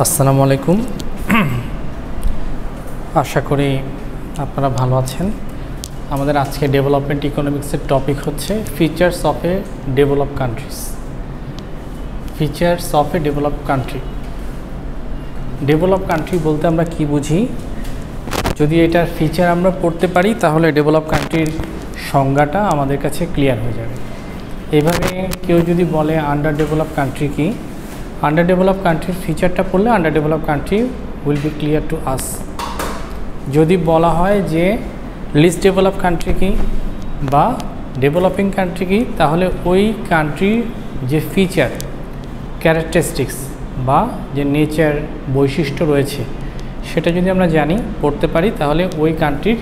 আসসালামু আলাইকুম। আশা করি আপনারা ভালো আছেন। আমাদের আজকে ডেভেলপমেন্ট ইকোনমিক্সের টপিক হচ্ছে features of A develop countries. Features of A develop country. Develop country বলতে আমরা কি বুঝি? যদি এটার ফিচার আমরা পড়তে পারি তাহলে ডেভেলপ কান্ট্রির সংজ্ঞাটা আমাদের কাছে ক্লিয়ার হয়ে যাবে। এভাবে কেউ যদি বলে আন্ডার ডেভেলপ কান্ট্রি কি, আন্ডার ডেভেলপ কান্ট্রির ফিচারটা পড়লে under develop country will be clear to us. যদি বলা হয় যে লিস্ট ডেভেলপ কান্ট্রি কি বা ডেভেলপিং কান্ট্রি কি, তাহলে ওই কান্ট্রির যে ফিচার, ক্যারেক্টারিস্টিক্স বা যে নেচার বৈশিষ্ট্য রয়েছে সেটা যদি আমরা জানি, পড়তে পারি, তাহলে ওই কান্ট্রির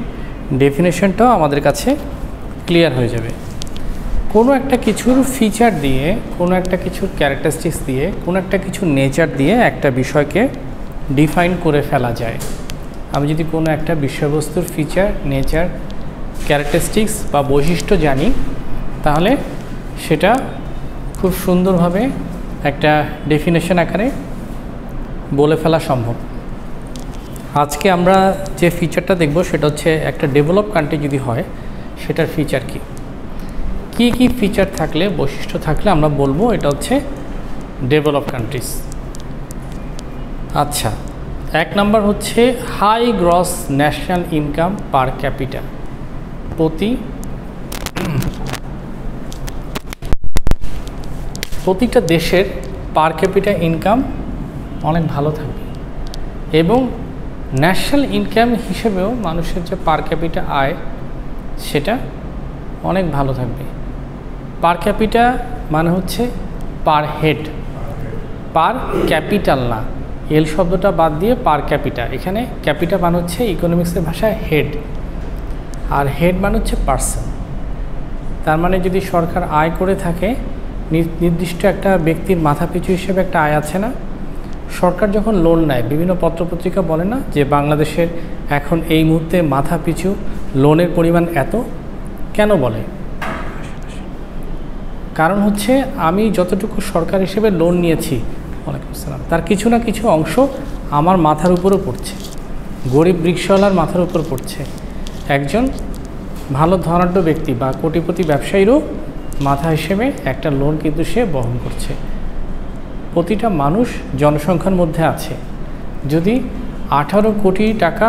ডেফিনেশনটাও আমাদের কাছে ক্লিয়ার হয়ে যাবে। কোনো একটা কিছুর ফিচার দিয়ে, কোনো একটা কিছুর ক্যারেক্টারিস্টিক্স দিয়ে, কোনো একটা কিছুর নেচার দিয়ে একটা বিষয়কে ডিফাইন করে ফেলা যায়। আমি যদি কোনো একটা বিষয়বস্তুর ফিচার, নেচার, ক্যারেক্টারিস্টিক্স বা বৈশিষ্ট্য জানি, তাহলে সেটা খুব সুন্দরভাবে একটা ডেফিনেশন আকারে বলে ফেলা সম্ভব। আজকে আমরা যে ফিচারটা দেখব সেটা হচ্ছে একটা ডেভেলপ কান্ট্রি যদি হয় সেটার ফিচার কি কি ফিচার থাকলে, বৈশিষ্ট্য থাকলে আমরা বলবো এটা হচ্ছে ডেভেলপ কান্ট্রিজ। আচ্ছা, এক নাম্বার হচ্ছে high gross national income per capita. প্রতিটা দেশের পার ক্যাপিটা ইনকাম অনেক ভালো থাকবে এবং ন্যাশনাল ইনকাম হিসেবেও মানুষের যে পার ক্যাপিটা আয় সেটা অনেক ভালো থাকবে। পার ক্যাপিটা মানে হচ্ছে পার হেড, পার ক্যাপিটাল না, এল শব্দটা বাদ দিয়ে পার ক্যাপিটা। এখানে ক্যাপিটা মানে হচ্ছে ইকোনমিক্সের ভাষায় হেড, আর হেড মানে হচ্ছে পার্সন। তার মানে যদি সরকার আয় করে থাকে, নির্দিষ্ট একটা ব্যক্তির মাথাপিছু হিসেবে একটা আয় আছে না, সরকার যখন লোন নেয়, বিভিন্ন পত্রপত্রিকা বলে না যে বাংলাদেশের এখন এই মুহূর্তে মাথাপিছু লোনের পরিমাণ এত। কেন বলে? কারণ হচ্ছে আমি যতটুকু সরকার হিসেবে লোন নিয়েছি, ওয়ালাইকুম আসসালাম, তার কিছু না কিছু অংশ আমার মাথার উপরও পড়ছে, গরিব রিকশাওয়ালার মাথার উপর পড়ছে, একজন ভালো ধনাঢ্য ব্যক্তি বা কোটিপতি ব্যবসায়ীরও মাথা হিসেবে একটা লোন কিন্তু সে বহন করছে। প্রতিটা মানুষ জনসংখ্যার মধ্যে আছে। যদি 18 কোটি টাকা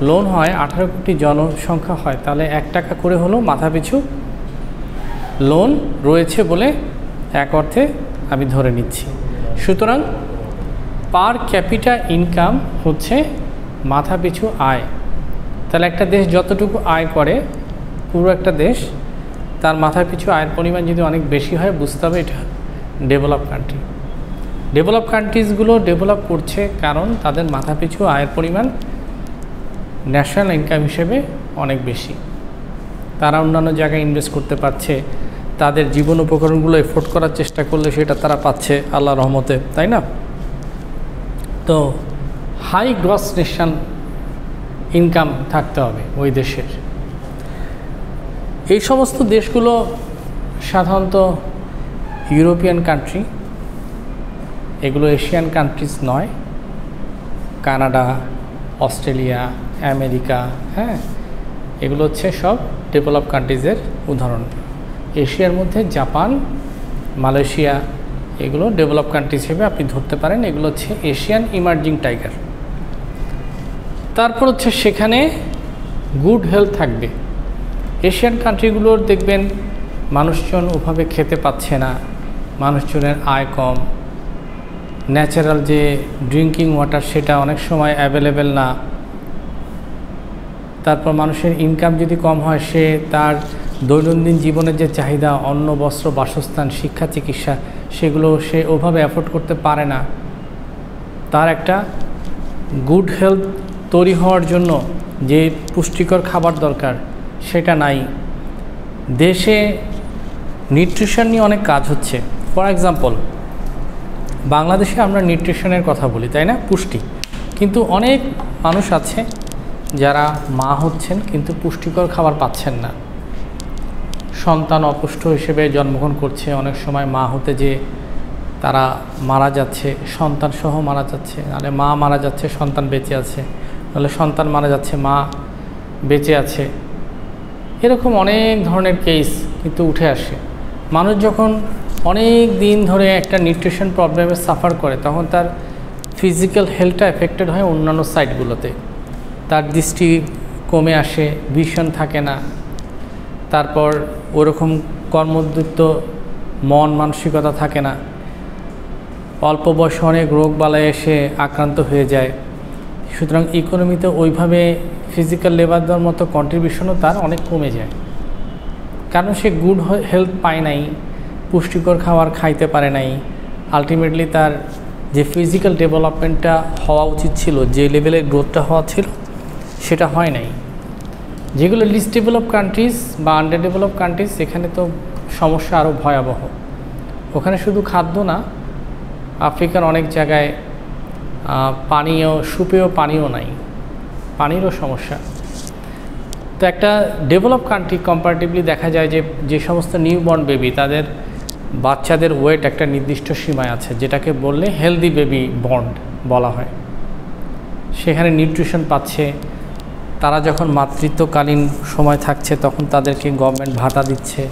লোন হয়, 18 কোটি জনসংখ্যা হয়, তাহলে 1 টাকা করে হলেও মাথাপিছু লোন রয়েছে বলে এক অর্থে আমি ধরে নিচ্ছি। সুতরাং পার ক্যাপিটা ইনকাম হচ্ছে মাথাপিছু আয়। তাহলে একটা দেশ যতটুকু আয় করে, পুরো একটা দেশ, তার মাথাপিছু আয়ের পরিমাণ যদি অনেক বেশি হয়, বুঝতে হবে এটা ডেভেলপ কান্ট্রি। ডেভেলপ কান্ট্রিজগুলো ডেভেলপ করছে কারণ তাদের মাথাপিছু আয়ের পরিমাণ ন্যাশনাল ইনকাম হিসেবে অনেক বেশি। তারা অন্যান্য জায়গায় ইনভেস্ট করতে পারছে, তাদের জীবন উপকরণগুলো এফোর্ড করার চেষ্টা করলে সেটা তারা পাচ্ছে আল্লাহর রহমতে, তাই না? তো হাই গ্রস ন্যাশনাল ইনকাম থাকতে হবে ওই দেশের। এই সমস্ত দেশগুলো সাধারণত ইউরোপিয়ান কান্ট্রি, এগুলো এশিয়ান কান্ট্রিজ নয়। কানাডা, অস্ট্রেলিয়া, আমেরিকা, হ্যাঁ, এগুলো হচ্ছে সব ডেভেলপ কান্ট্রিজের উদাহরণ। এশিয়ার মধ্যে জাপান, মালয়েশিয়া, এগুলো ডেভেলপ কান্ট্রি হিসেবে আপনি ধরতে পারেন। এগুলো হচ্ছে এশিয়ান ইমার্জিং টাইগার। তারপর হচ্ছে সেখানে গুড হেলথ থাকবে। এশিয়ান কান্ট্রিগুলোর দেখবেন মানুষজন ওভাবে খেতে পাচ্ছে না, মানুষজনের আয় কম, ন্যাচারাল যে ড্রিঙ্কিং ওয়াটার সেটা অনেক সময় অ্যাভেলেবেল না। তারপর মানুষের ইনকাম যদি কম হয়, সে তার দৈনন্দিন জীবনের যে চাহিদা, অন্ন, বস্ত্র, বাসস্থান, শিক্ষা, চিকিৎসা, সেগুলো সে ওভাবে অ্যাফোর্ড করতে পারে না। তার একটা গুড হেলথ তৈরি হওয়ার জন্য যে পুষ্টিকর খাবার দরকার সেটা নাই। দেশে নিউট্রিশন নিয়ে অনেক কাজ হচ্ছে। ফর এক্সাম্পল, বাংলাদেশে আমরা নিউট্রিশনের কথা বলি, তাই না, পুষ্টি, কিন্তু অনেক মানুষ আছে যারা মা হচ্ছেন কিন্তু পুষ্টিকর খাবার পাচ্ছেন না। সন্তান অপুষ্ট হিসেবে জন্মগ্রহণ করছে, অনেক সময় মা হতে যে তারা মারা যাচ্ছে, সন্তান সহ মারা যাচ্ছে, নাহলে মা মারা যাচ্ছে সন্তান বেঁচে আছে, নাহলে সন্তান মারা যাচ্ছে মা বেঁচে আছে। এরকম অনেক ধরনের কেস কিন্তু উঠে আসে। মানুষ যখন অনেক দিন ধরে একটা নিউট্রিশন প্রবলেমে সাফার করে, তখন তার ফিজিক্যাল হেলথটা এফেক্টেড হয় অন্যান্য সাইডগুলোতে। তার দৃষ্টি কমে আসে, ভিশন থাকে না, তারপর ওরকম কর্মোদ্যুক্ত মন মানসিকতা থাকে না, অল্প বয়সে অনেক রোগ বালায় এসে আক্রান্ত হয়ে যায়। সুতরাং ইকোনমিতে ওইভাবে ফিজিক্যাল লেবার দেওয়ার মতো কন্ট্রিবিউশনও তার অনেক কমে যায়, কারণ সে গুড হেলথ পায় নাই, পুষ্টিকর খাবার খাইতে পারে নাই। আলটিমেটলি তার যে ফিজিক্যাল ডেভেলপমেন্টটা হওয়া উচিত ছিল, যে লেভেলের গ্রোথটা হওয়া ছিল, সেটা হয় নাই। যেগুলো লিস্ট ডেভেলপ কান্ট্রিজ বা আন্ডার ডেভেলপ কান্ট্রিজ, সেখানে তো সমস্যা আরও ভয়াবহ। ওখানে শুধু খাদ্য না, আফ্রিকার অনেক জায়গায় সুপেয় পানীয় নাই, পানিরও সমস্যা। তো একটা ডেভেলপ কান্ট্রি কম্পারেটিভলি দেখা যায় যে সমস্ত নিউবর্ন বেবি, তাদের বাচ্চাদের ওয়েট একটা নির্দিষ্ট সীমায় আছে, যেটাকে বললে হেলদি বেবি বন্ড বলা হয়। সেখানে নিউট্রিশন পাচ্ছে, তারা যখন মাতৃত্বকালীন সময় থাকছে তখন তাদেরকে গভর্নমেন্ট ভাতা দিচ্ছে,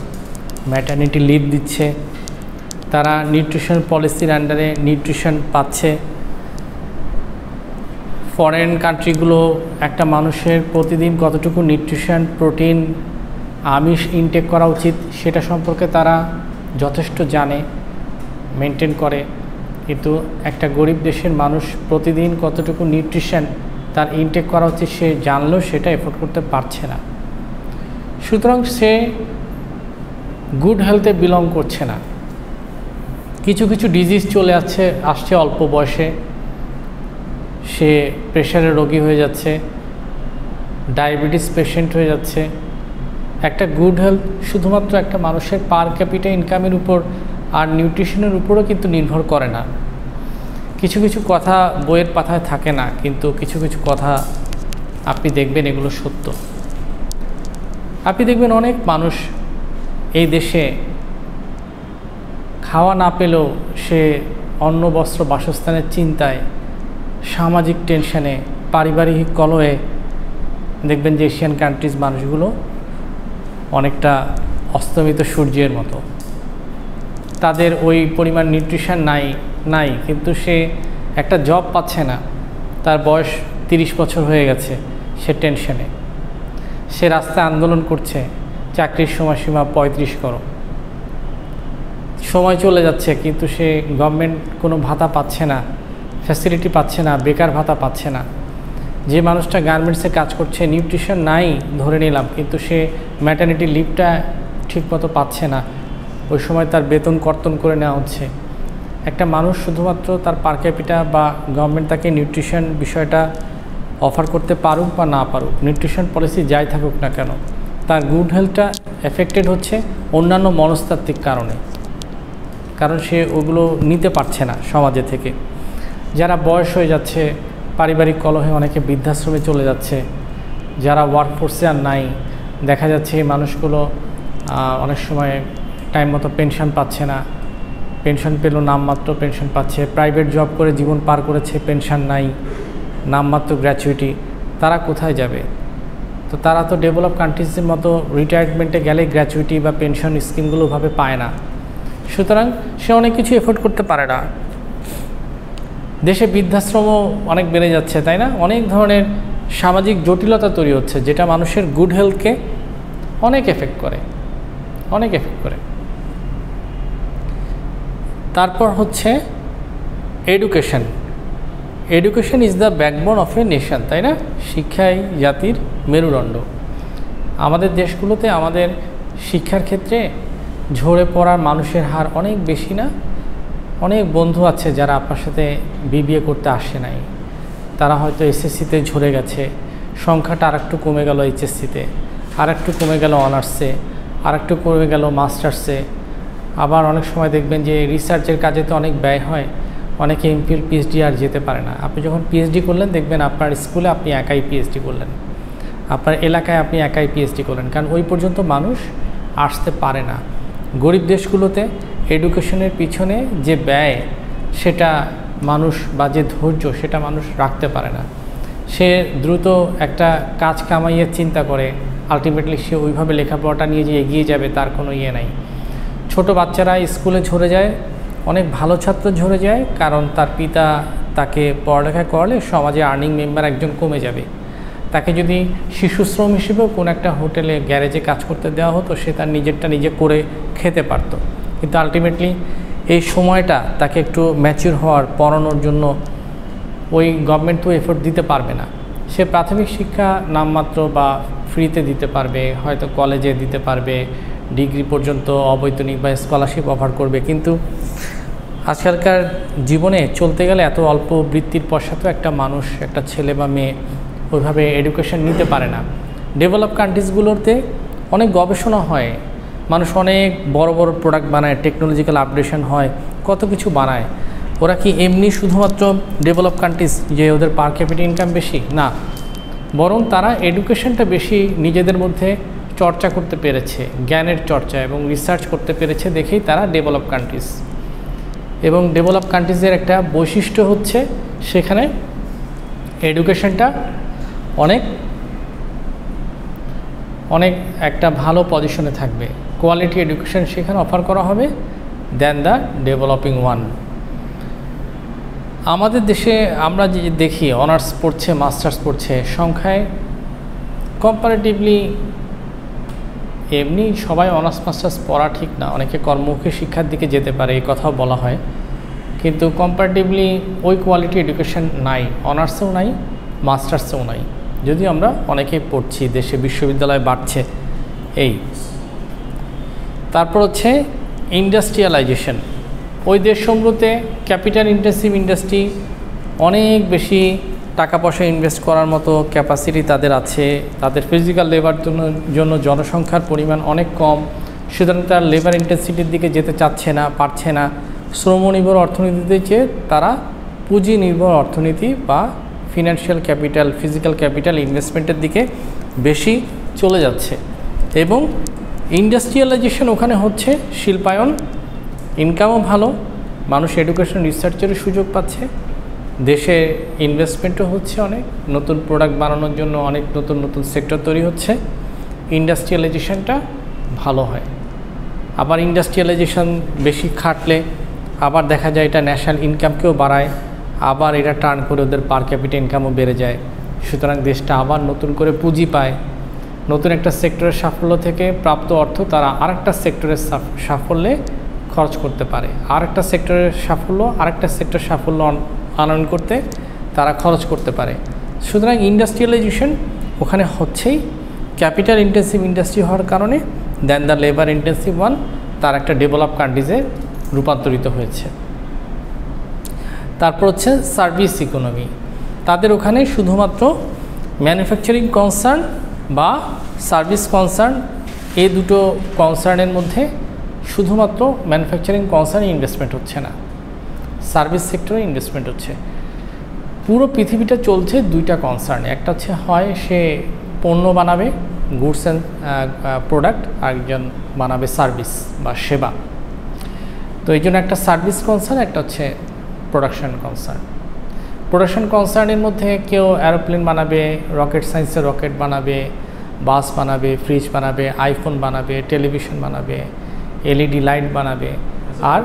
ম্যাটারনিটি লিভ দিচ্ছে, তারা নিউট্রিশন পলিসির আন্ডারে নিউট্রিশন পাচ্ছে। ফরেন কান্ট্রিগুলো একটা মানুষের প্রতিদিন কতটুকু নিউট্রিশন, প্রোটিন, আমিষ ইনটেক করা উচিত সেটা সম্পর্কে তারা যথেষ্ট জানে, মেনটেন করে। কিন্তু একটা গরিব দেশের মানুষ প্রতিদিন কতটুকু নিউট্রিশন তার ইনটেক করা উচিত সে জানলেও সেটা এফোর্ড করতে পারছে না। সুতরাং সে গুড হেলথে বিলং করছে না। কিছু কিছু ডিজিজ চলে আসছে অল্প বয়সে, সে প্রেশারের রোগী হয়ে যাচ্ছে, ডায়াবেটিস পেশেন্ট হয়ে যাচ্ছে। একটা গুড হেলথ শুধুমাত্র একটা মানুষের পার ক্যাপিটা ইনকামের উপর আর নিউট্রিশনের উপরও কিন্তু নির্ভর করে না। কিছু কিছু কথা বইয়ের পাতায় থাকে না, কিন্তু কিছু কিছু কথা আপনি দেখবেন এগুলো সত্য। আপনি দেখবেন অনেক মানুষ এই দেশে খাওয়া না পেলেও সে অন্ন বস্ত্র বাসস্থানের চিন্তায়, সামাজিক টেনশনে, পারিবারিক কলহে দেখবেন যে এশিয়ান কান্ট্রিজ মানুষগুলো অনেকটা অস্তমিত সূর্যের মতো। তাদের ওই পরিমাণ নিউট্রিশন নাই, কিন্তু সে একটা জব পাচ্ছে না, তার বয়স 30 বছর হয়ে গেছে, সে টেনশনে, সে রাস্তায় আন্দোলন করছে, চাকরির সময়সীমা 35 করো। সময় চলে যাচ্ছে কিন্তু সে গভর্নমেন্ট কোনো ভাতা পাচ্ছে না, ফ্যাসিলিটি পাচ্ছে না, বেকার ভাতা পাচ্ছে না। যে মানুষটা গার্মেন্টসে কাজ করছে, নিউট্রিশন নাই ধরে নিলাম, কিন্তু সে ম্যাটারনিটি লিভটা ঠিকমতো পাচ্ছে না, ওই সময় তার বেতন কর্তন করে নেওয়া হচ্ছে। একটা মানুষ শুধুমাত্র তার পার ক্যাপিটা বা গভর্নমেন্ট তাকে নিউট্রিশন বিষয়টা অফার করতে পারুক বা না পারুক, নিউট্রিশন পলিসি যাই থাকুক না কেন, তার গুড হেলথটা এফেক্টেড হচ্ছে অন্যান্য মনস্তাত্ত্বিক কারণে, কারণ সে ওগুলো নিতে পারছে না সমাজে থেকে। যারা বয়স হয়ে যাচ্ছে, পারিবারিক কলহে অনেকে বৃদ্ধাশ্রমে চলে যাচ্ছে, যারা ওয়ার্কফোর্সে আর নাই, দেখা যাচ্ছে এই মানুষগুলো অনেক সময় টাইম মতো পেনশন পাচ্ছে না, পেনশন পেলেও নামমাত্র পেনশন পাচ্ছে, প্রাইভেট জব করে জীবন পার করেছে, পেনশন নাই, নামমাত্র গ্র্যাচুইটি, তারা কোথায় যাবে? তো তারা তো ডেভেলপ কান্ট্রিজের মতো রিটায়ারমেন্টে গেলে গ্র্যাচুইটি বা পেনশন স্কিমগুলো ভাবে পায় না। সুতরাং সে অনেক কিছু এফোর্ড করতে পারে না। দেশে বৃদ্ধাশ্রমও অনেক বেড়ে যাচ্ছে, তাই না? অনেক ধরনের সামাজিক জটিলতা তৈরি হচ্ছে, যেটা মানুষের গুড হেলথকে অনেক এফেক্ট করে। তারপর হচ্ছে education is the backbone of a nation, তাই না? শিক্ষাই জাতির মেরুদণ্ড। আমাদের দেশগুলোতে আমাদের শিক্ষার ক্ষেত্রে ঝরে পড়ার মানুষের হার অনেক বেশি না? অনেক বন্ধু আছে যারা আপনার সাথে বিবিএ করতে আসে নাই, তারা হয়তো এসএসসিতে ঝরে গেছে, সংখ্যাটা আরেকটু কমে গেল এইচএসসিতে, আরেকটু কমে গেল অনার্সে, আরেকটু কমে গেল মাস্টার্সে। আবার অনেক সময় দেখবেন যে রিসার্চের কাজে তো অনেক ব্যয় হয়, অনেকে এমফিল পিএইচডি আর যেতে পারে না। আপনি যখন পিএইচডি করলেন দেখবেন আপনার স্কুলে আপনি একাই পিএইচডি করলেন, আপনার এলাকায় আপনি একাই পিএইচডি করলেন, কারণ ওই পর্যন্ত মানুষ আসতে পারে না। গরিব দেশগুলোতে এডুকেশনের পিছনে যে ব্যয় সেটা মানুষ বা যে ধৈর্য সেটা মানুষ রাখতে পারে না। সে দ্রুত একটা কাজ কামাইয়ে চিন্তা করে, আলটিমেটলি সে ওইভাবে লেখাপড়াটা নিয়ে যে এগিয়ে যাবে তার কোনো ইয়ে নাই। ছোট বাচ্চারা স্কুলে ঝরে যায়, অনেক ভালো ছাত্র ঝরে যায়, কারণ তার পিতা তাকে পড়ালেখা করলে সমাজে আর্নিং মেম্বার একজন কমে যাবে। তাকে যদি শিশু শ্রম হিসেবেও কোনো একটা হোটেলে গ্যারেজে কাজ করতে দেওয়া হতো, সে তার নিজেরটা নিজে করে খেতে পারত। কিন্তু আলটিমেটলি এই সময়টা তাকে একটু ম্যাচিউর হওয়ার, পড়ানোর জন্য ওই গভর্নমেন্ট তো এফোর্ট দিতে পারবে না। সে প্রাথমিক শিক্ষা নামমাত্র বা ফ্রিতে দিতে পারবে, হয়তো কলেজে দিতে পারবে, ডিগ্রি পর্যন্ত অবৈতনিক বা স্কলারশিপ অফার করবে। কিন্তু আজকালকার জীবনে চলতে গেলে এত অল্প বৃত্তির পয়সাতেও একটা মানুষ, একটা ছেলে বা মেয়ে ওইভাবে এডুকেশন নিতে পারে না। ডেভেলপ কান্ট্রিজগুলোতে অনেক গবেষণা হয়, মানুষ অনেক বড় বড় প্রোডাক্ট বানায়, টেকনোলজিক্যাল আপডেশন হয়, কত কিছু বানায়। ওরা কি এমনি শুধুমাত্র ডেভেলপ কান্ট্রিজ যে ওদের পার ক্যাপিটা ইনকাম বেশি? না, বরং তারা এডুকেশনটা বেশি নিজেদের মধ্যে চর্চা করতে পেরেছে, জ্ঞানের চর্চা এবং রিসার্চ করতে পেরেছে দেখেই তারা ডেভেলপ কান্ট্রিজ। এবং ডেভেলপ কান্ট্রিজের একটা বৈশিষ্ট্য হচ্ছে সেখানে এডুকেশনটা অনেক একটা ভালো পজিশনে থাকবে, কোয়ালিটি এডুকেশন সেখানে অফার করা হবে দেন দ্য ডেভেলপিং ওয়ান। আমাদের দেশে আমরা যে দেখি অনার্স পড়ছে, মাস্টার্স পড়ছে, সংখ্যায় কম্পারেটিভলি এমনি সবাই অনার্স মাস্টার্স পড়া ঠিক না, অনেকে কর্মমুখী শিক্ষার দিকে যেতে পারে, এই কথাও বলা হয়। কিন্তু কম্পারেটিভলি ওই কোয়ালিটি এডুকেশন নাই, অনার্সেও নাই, মাস্টার্সেও নাই। যদিও আমরা অনেকেই পড়ছি, দেশে বিশ্ববিদ্যালয় বাড়ছে। এই তারপর হচ্ছে ইন্ডাস্ট্রিয়ালাইজেশন। ওই দেশসমূহতে ক্যাপিটাল ইন্টেন্সিভ ইন্ডাস্ট্রি, অনেক বেশি টাকা পয়সা ইনভেস্ট করার মতো ক্যাপাসিটি তাদের আছে, তাদের ফিজিক্যাল লেবার জন্য জনসংখ্যার পরিমাণ অনেক কম, সুতরাং তার লেবার ইন্টেন্সিটির দিকে যেতে চাচ্ছে না, পারছে না। শ্রমনির্ভর অর্থনীতিতে চেয়ে তারা পুঁজি নির্ভর অর্থনীতি বা ফিনান্সিয়াল ক্যাপিটাল, ফিজিক্যাল ক্যাপিটাল ইনভেস্টমেন্টের দিকে বেশি চলে যাচ্ছে। এবং ইন্ডাস্ট্রিয়ালাইজেশন ওখানে হচ্ছে, শিল্পায়ন, ইনকামও ভালো, মানুষ এডুকেশন রিসার্চেরও সুযোগ পাচ্ছে, দেশে ইনভেস্টমেন্টও হচ্ছে, অনেক নতুন প্রোডাক্ট বানানোর জন্য অনেক নতুন নতুন সেক্টর তৈরি হচ্ছে। ইন্ডাস্ট্রিয়ালাইজেশনটা ভালো হয়। আবার ইন্ডাস্ট্রিয়ালাইজেশন বেশি খাটলে আবার দেখা যায় এটা ন্যাশনাল ইনকামকেও বাড়ায়, আবার এটা টার্ন করে ওদের পার ক্যাপিটা ইনকামও বেড়ে যায়। সুতরাং দেশটা আবার নতুন করে পুঁজি পায়, নতুন একটা সেক্টরের সাফল্য থেকে প্রাপ্ত অর্থ তারা আরেকটা সেক্টরের সাফল্যে খরচ করতে পারে, আরেকটা সেক্টরের সাফল্য আরেকটা সেক্টর সাফল্য আনয়ন করতে তারা খরচ করতে পারে। সুতরাং ইন্ডাস্ট্রিয়ালাইজেশন ওখানে হচ্ছেই, ক্যাপিটাল ইন্টেন্সিভ ইন্ডাস্ট্রি হওয়ার কারণে দেন দ্য লেবার ইন্টেন্সিভ ওয়ান তার একটা ডেভেলপ কান্ট্রিজে রূপান্তরিত হয়েছে। তারপর হচ্ছে সার্ভিস ইকোনমি। তাদের ওখানে শুধুমাত্র ম্যানুফ্যাকচারিং কনসার্ন বা সার্ভিস কনসার্ন, এই দুটো কনসার্নের মধ্যে শুধুমাত্র ম্যানুফ্যাকচারিং কনসার্নে ইনভেস্টমেন্ট হচ্ছে না, সার্ভিস সেক্টরে ইনভেস্টমেন্ট হচ্ছে। পুরো পৃথিবীটা চলছে দুইটা কনসার্নে, একটা হচ্ছে হয় সে পণ্য বানাবে, গুডস অ্যান্ড প্রোডাক্ট, আরেকজন বানাবে সার্ভিস বা সেবা। তো এই জন্য একটা সার্ভিস কনসার্ন, একটা হচ্ছে প্রোডাকশন কনসার্ন। প্রোডাকশন কনসার্নের মধ্যে কেউ অ্যারোপ্লেন বানাবে, রকেট সায়েন্সের রকেট বানাবে, বাস বানাবে, ফ্রিজ বানাবে, আইফোন বানাবে, টেলিভিশন বানাবে, এলইডি লাইট বানাবে। আর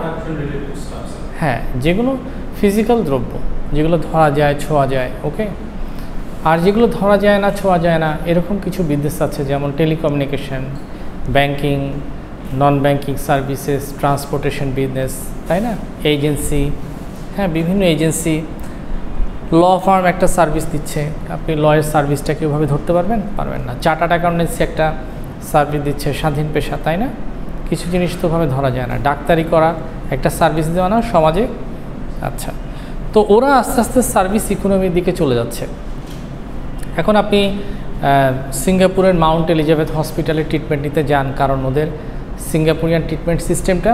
হ্যাঁ, যেগুলো ফিজিক্যাল দ্রব্য, যেগুলো ধরা যায়, ছোঁয়া যায়, ওকে। আর যেগুলো ধরা যায় না, ছোঁয়া যায় না, এরকম কিছু বিজনেস আছে, যেমন telecommunication, banking, non banking services, transportation business, তাই না, এজেন্সি, হ্যাঁ, বিভিন্ন এজেন্সি। ল ফার্ম একটা সার্ভিস দিচ্ছে, আপনি লয়ের সার্ভিসটাকে ওইভাবে ধরতে পারবেন না। চার্টার্ড অ্যাকাউন্টেন্সি একটা সার্ভিস দিচ্ছে, স্বাধীন পেশা, তাই না, কিছু জিনিস তো ওভাবে ধরা যায় না। ডাক্তারি করা একটা সার্ভিস দেওয়া না সমাজে। আচ্ছা, তো ওরা আস্তে আস্তে সার্ভিস ইকোনমির দিকে চলে যাচ্ছে। এখন আপনি সিঙ্গাপুরের মাউন্ট এলিজাবেথ হসপিটালে ট্রিটমেন্ট নিতে যান, কারণ ওদের সিঙ্গাপুরিয়ান ট্রিটমেন্ট সিস্টেমটা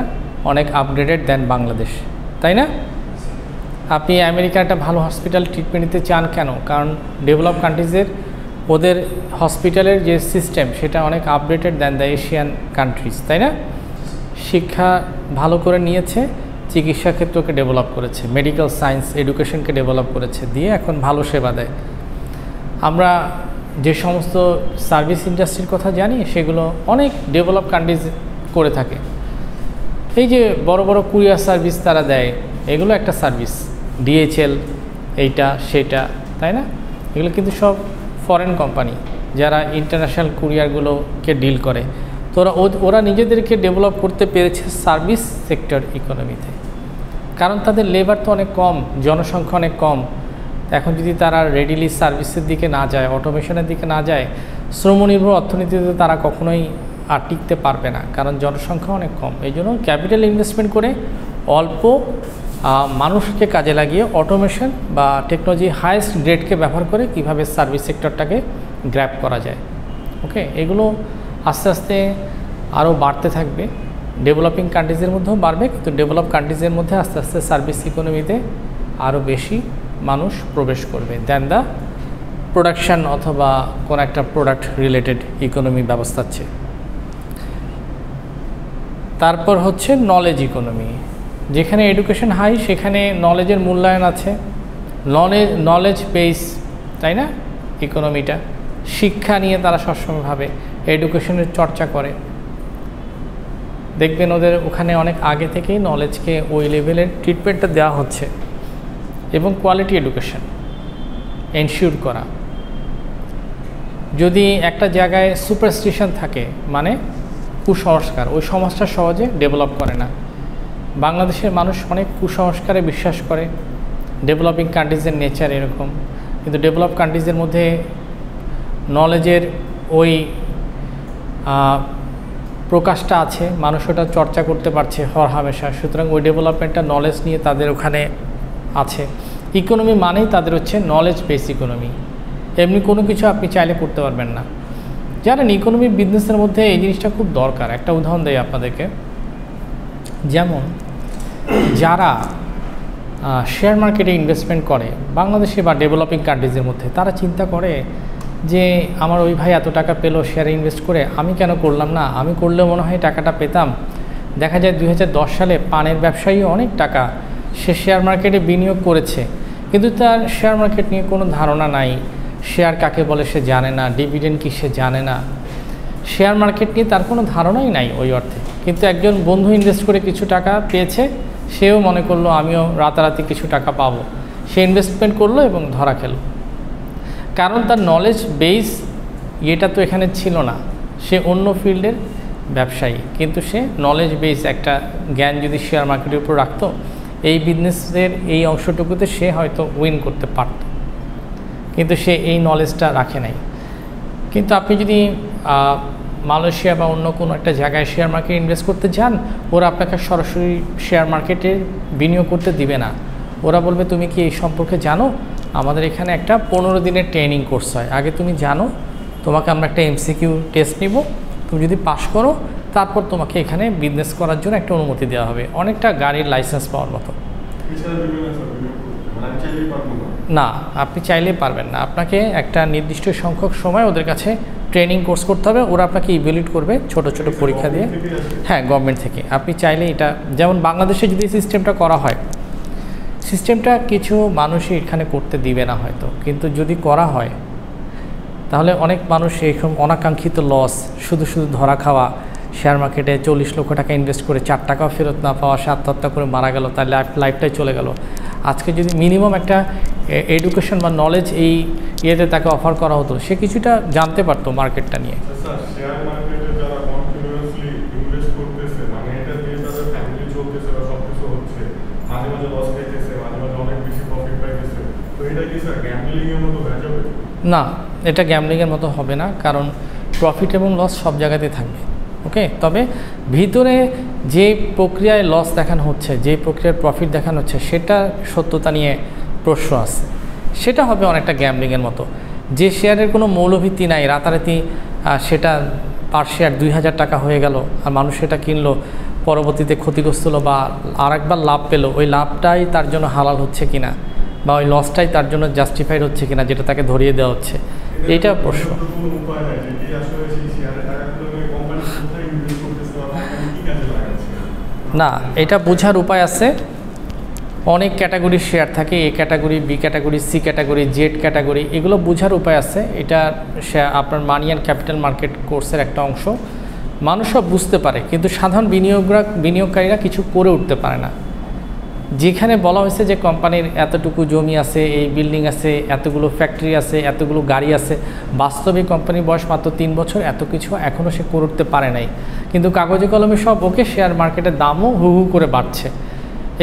অনেক আপগ্রেডেড দেন বাংলাদেশ, তাই না। আপনি আমেরিকার একটা ভালো হসপিটাল ট্রিটমেন্ট নিতে চান কেন? কারণ ডেভেলপ কান্ট্রিজের ওদের হসপিটালের যে সিস্টেম সেটা অনেক updated then the Asian countries, তাই না। শিক্ষা ভালো করে নিয়েছে, চিকিৎসা ক্ষেত্রকে ডেভেলপ করেছে, মেডিকেল সায়েন্স এডুকেশনকে ডেভেলপ করেছে, দিয়ে এখন ভালো সেবা দেয়। আমরা যে সমস্ত সার্ভিস ইন্ডাস্ট্রির কথা জানি সেগুলো অনেক ডেভেলপ কান্ট্রিজ করে থাকে। এই যে বড় বড় কুরিয়ার সার্ভিস তারা দেয়, এগুলো একটা সার্ভিস, DHL এইটা সেটা, তাই না? এগুলো কিন্তু সব ফরেন কোম্পানি যারা ইন্টারন্যাশনাল কুরিয়ারগুলোকে ডিল করে। তো ওরা নিজেদেরকে ডেভেলপ করতে পেরেছে সার্ভিস সেক্টর ইকোনমিতে, কারণ তাদের লেবার তো অনেক কম, জনসংখ্যা অনেক কম। এখন যদি তারা রেডিলি সার্ভিসের দিকে না যায়, অটোমেশনের দিকে না যায়, শ্রমনির্ভর অর্থনীতিতে তারা কখনোই আর টিকতে পারবে না, কারণ জনসংখ্যা অনেক কম। এই জন্য ক্যাপিটাল ইনভেস্টমেন্ট করে অল্প মানুষকে কাজে লাগিয়ে অটোমেশন বা টেকনোলজি হাইয়েস্ট গ্রেডকে ব্যবহার করে কিভাবে সার্ভিস সেক্টরটাকে গ্র্যাব করা যায়। ওকে, এগুলো আস্তে আস্তে আরও বাড়তে থাকবে। ডেভেলপিং কান্ট্রিজের মধ্যেও বাড়বে, কিন্তু ডেভেলপ কান্ট্রিজের মধ্যে আস্তে আস্তে সার্ভিস ইকোনমিতে আরও বেশি মানুষ প্রবেশ করবে দেন দ্য প্রোডাকশান অথবা কোনো একটা প্রোডাক্ট রিলেটেড ইকোনমি ব্যবস্থার চেয়ে। তারপর হচ্ছে নলেজ ইকোনমি, যেখানে এডুকেশন হাই সেখানে নলেজের মূল্যায়ন আছে, নলেজ বেস, তাই না? ইকোনমিটা শিক্ষা নিয়ে তারা সবসময় ভাবে, এডুকেশনের চর্চা করে। দেখবেন ওদের ওখানে অনেক আগে থেকেই নলেজকে ওই লেভেলের ট্রিটমেন্টটা দেওয়া হচ্ছে, এবং কোয়ালিটি এডুকেশন এনশিওর করা। যদি একটা জায়গায় সুপারস্টিশন থাকে, মানে কুসংস্কার, ওই সমাজটা সহজে ডেভেলপ করে না। বাংলাদেশের মানুষ অনেক কুসংস্কারে বিশ্বাস করে, ডেভেলপিং কান্ট্রিজের নেচার এরকম, কিন্তু ডেভেলপ কান্ট্রিজের মধ্যে নলেজের ওই প্রকাশটা আছে, মানুষ ওটা চর্চা করতে পারছে হর হামেশা। সুতরাং ওই ডেভেলপমেন্টটা নলেজ নিয়ে তাদের ওখানে আছে। ইকোনমি মানেই তাদের হচ্ছে নলেজ বেস ইকোনমি, এমনি কোনো কিছু আপনি চাইলে করতে পারবেন না। জানেন, ইকোনমি বিজনেসের মধ্যে এই জিনিসটা খুব দরকার। একটা উদাহরণ দেয় আপনাদেরকে, যেমন যারা শেয়ার মার্কেটে ইনভেস্টমেন্ট করে বাংলাদেশে বা ডেভেলপিং কান্ট্রিজের মধ্যে, তারা চিন্তা করে যে আমার ওই ভাই এত টাকা পেলো শেয়ারে ইনভেস্ট করে, আমি কেন করলাম না? আমি করলেও মনে হয় টাকাটা পেতাম। দেখা যায় 2010 সালে পানের ব্যবসায়ী অনেক টাকা সে শেয়ার মার্কেটে বিনিয়োগ করেছে, কিন্তু তার শেয়ার মার্কেট নিয়ে কোনো ধারণা নাই, শেয়ার কাকে বলে সে জানে না, ডিভিডেন্ড কি সে জানে না, শেয়ার মার্কেট নিয়ে তার কোনো ধারণাই নাই ওই অর্থে। কিন্তু একজন বন্ধু ইনভেস্ট করে কিছু টাকা পেয়েছে, সেও মনে করলো আমিও রাতারাতি কিছু টাকা পাবো, সে ইনভেস্টমেন্ট করলো এবং ধরা খেল। কারণ তার নলেজ বেস এটা তো এখানে ছিল না, সে অন্য ফিল্ডের ব্যবসায়ী, কিন্তু সে নলেজ বেস একটা জ্ঞান যদি শেয়ার মার্কেটের উপর রাখতো, এই বিজনেসের এই অংশটুকুতে সে হয়তো উইন করতে পারত, কিন্তু সে এই নলেজটা রাখে নাই। কিন্তু আপনি যদি মালয়েশিয়া বা অন্য কোনো একটা জায়গায় শেয়ার মার্কেটে ইনভেস্ট করতে যান, ওরা আপনাকে সরাসরি শেয়ার মার্কেটে বিনিয়োগ করতে দিবে না। ওরা বলবে তুমি কি এই সম্পর্কে জানো? আমাদের এখানে একটা 15 দিনের ট্রেনিং কোর্স হয়, আগে তুমি জানো, তোমাকে আমরা একটা MCQ টেস্ট নিব, তুমি যদি পাস করো তারপর তোমাকে এখানে বিজনেস করার জন্য একটা অনুমতি দেওয়া হবে, অনেকটা গাড়ির লাইসেন্স পাওয়ার মতো। না, আপনি চাইলেই পারবেন না, আপনাকে একটা নির্দিষ্ট সংখ্যক সময় ওদের কাছে ট্রেনিং কোর্স করতে হবে, ওরা আপনাকে ইভ্যালুয়েট করবে ছোট ছোট পরীক্ষা দিয়ে। হ্যাঁ, গভর্নমেন্ট থেকে। আপনি চাইলে এটা, যেমন বাংলাদেশে যদি সিস্টেমটা করা হয়, সিস্টেমটা কিছু মানুষই এখানে করতে দিবে না হয়তো, কিন্তু যদি করা হয় তাহলে অনেক মানুষ এইরকম অনাকাঙ্ক্ষিত লস, শুধু শুধু ধরা খাওয়া, শেয়ার মার্কেটে 40 লক্ষ টাকা ইনভেস্ট করে 4 টাকাও ফেরত না পাওয়া, সে আত্মহত্যা করে মারা গেল, তার লাইফটাই চলে গেল। আজকে যদি মিনিমাম একটা এডুকেশন বা নলেজ এই ইয়েতে তাকে অফার করা হতো, সে কিছুটা জানতে পারতো মার্কেটটা নিয়ে। না, এটা গ্যাম্বলিংয়ের মতো হবে না, কারণ প্রফিট এবং লস সব জায়গাতেই থাকবে। ওকে, তবে ভিতরে যে প্রক্রিয়ায় লস দেখানো হচ্ছে, যে প্রক্রিয়ার প্রফিট দেখানো হচ্ছে, সেটা সত্যতা নিয়ে প্রশ্ন আছে, সেটা হবে অনেকটা গ্যাম্বলিংয়ের মতো। যে শেয়ারের কোনো মৌলভিত্তি নাই, রাতারাতি সেটা পার শেয়ার 2000 টাকা হয়ে গেল, আর মানুষ সেটা কিনলো, পরবর্তীতে ক্ষতিগ্রস্ত হলো বা আরেকবার লাভ পেলো, ওই লাভটাই তার জন্য হালাল হচ্ছে কিনা, বা ওই লসটাই তার জন্য জাস্টিফাইড হচ্ছে কিনা, যেটা তাকে ধরিয়ে দেওয়া হচ্ছে, এইটা প্রশ্ন। না, এটা বোঝার উপায় আছে। অনেক ক্যাটাগরির শেয়ার থাকে, A category, B category, C category, Z category, এগুলো বোঝার উপায় আছে। এটা আপনার মানি অ্যান্ড ক্যাপিটাল মার্কেট কোর্সের একটা অংশ। মানুষ সব বুঝতে পারে, কিন্তু সাধারণ বিনিয়োগকারীরা কিছু করে উঠতে পারে না। যেখানে বলা হয়েছে যে কোম্পানির এতটুকু জমি আছে, এই বিল্ডিং আছে, এতগুলো ফ্যাক্টরি আছে, এতগুলো গাড়ি আছে, বাস্তবে কোম্পানির বয়স মাত্র 3 বছর, এত কিছু এখনও সে করে উঠতে পারে নাই, কিন্তু কাগজে কলমে সব ওকে, শেয়ার মার্কেটের দামও হু হু করে বাড়ছে।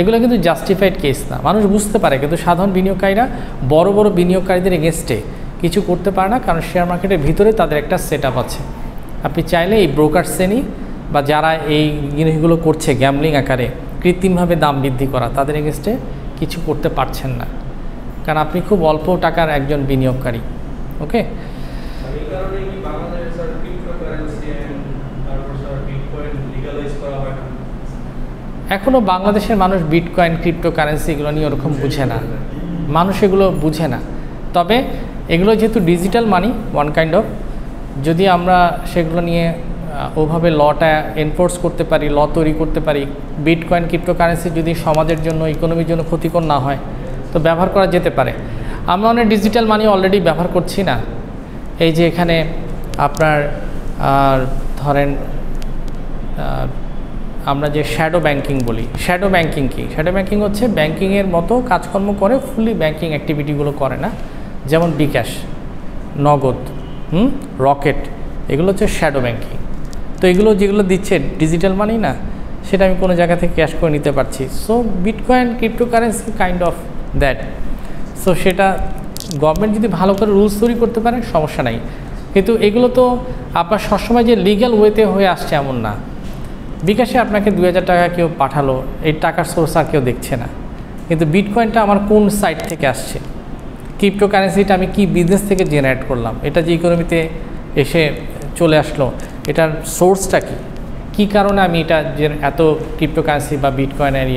এগুলো কিন্তু জাস্টিফাইড কেস না, মানুষ বুঝতে পারে, কিন্তু সাধারণ বিনিয়োগকারীরা বড় বড় বিনিয়োগকারীদের এগেনস্টে কিছু করতে পারে না, কারণ শেয়ার মার্কেটের ভিতরে তাদের একটা সেট আপ আছে। আপনি চাইলে এই ব্রোকার শ্রেণী বা যারা এই জিনিসগুলো করছে গ্যাম্বলিং আকারে কৃত্রিমভাবে দাম বৃদ্ধি করা, তাদের এগেনস্টে কিছু করতে পারছেন না, কারণ আপনি খুব অল্প টাকার একজন বিনিয়োগকারী। ওকে, এখনও বাংলাদেশের মানুষ বিটকয়েন, ক্রিপ্টোকারেন্সি এগুলো নিয়ে ওরকম বুঝে না, মানুষ এগুলো বুঝে না। তবে এগুলো যেহেতু digital money one kind of, যদি আমরা সেগুলো নিয়ে ওভাবে লটা এনফোর্স করতে পারি, ল তৈরি করতে পারি, বিটকয়েন, ক্রিপ্টোকারেন্সি যদি সমাজের জন্য, ইকোনমির জন্য ক্ষতিকর না হয়, তো ব্যবহার করা যেতে পারে। আমরা অনেক ডিজিটাল মানি অলরেডি ব্যবহার করছি না। এই যে এখানে আপনার ধরেন আমরা যে শ্যাডো ব্যাংকিং বলি, শ্যাডো ব্যাংকিং কি? শ্যাডো ব্যাংকিং হচ্ছে ব্যাংকিংয়ের মতো কাজকর্ম করে, ফুলি ব্যাংকিং অ্যাক্টিভিটিগুলো করে না, যেমন বিকাশ, নগদ, রকেট, এগুলো হচ্ছে শ্যাডো ব্যাংকিং। তো এগুলো যেগুলো দিচ্ছে ডিজিটাল মানি না, সেটা আমি কোনো জায়গা থেকে ক্যাশ করে নিতে পারছি। So bitcoin, cryptocurrency kind of that. So সেটা গভর্নমেন্ট যদি ভালো করে রুলস তৈরি করতে পারে সমস্যা নাই, কিন্তু এগুলো তো আপনার সবসময় যে লিগ্যাল ওয়েতে হয়ে আসছে এমন না। বিকাশে আপনাকে 2000 টাকা কেউ পাঠালো, এই টাকার সোর্স আর কেউ দেখছে না, কিন্তু বিটকয়েনটা আমার কোন সাইট থেকে আসছে, ক্রিপ্টোকারেন্সিটা আমি কি বিজনেস থেকে জেনারেট করলাম, এটা যে ইকোনমিতে এসে চলে আসলো, এটার সোর্সটা কি কারণে আমি এটা এত ক্রিপ্টোকারেন্সি বা বিটকয়েনের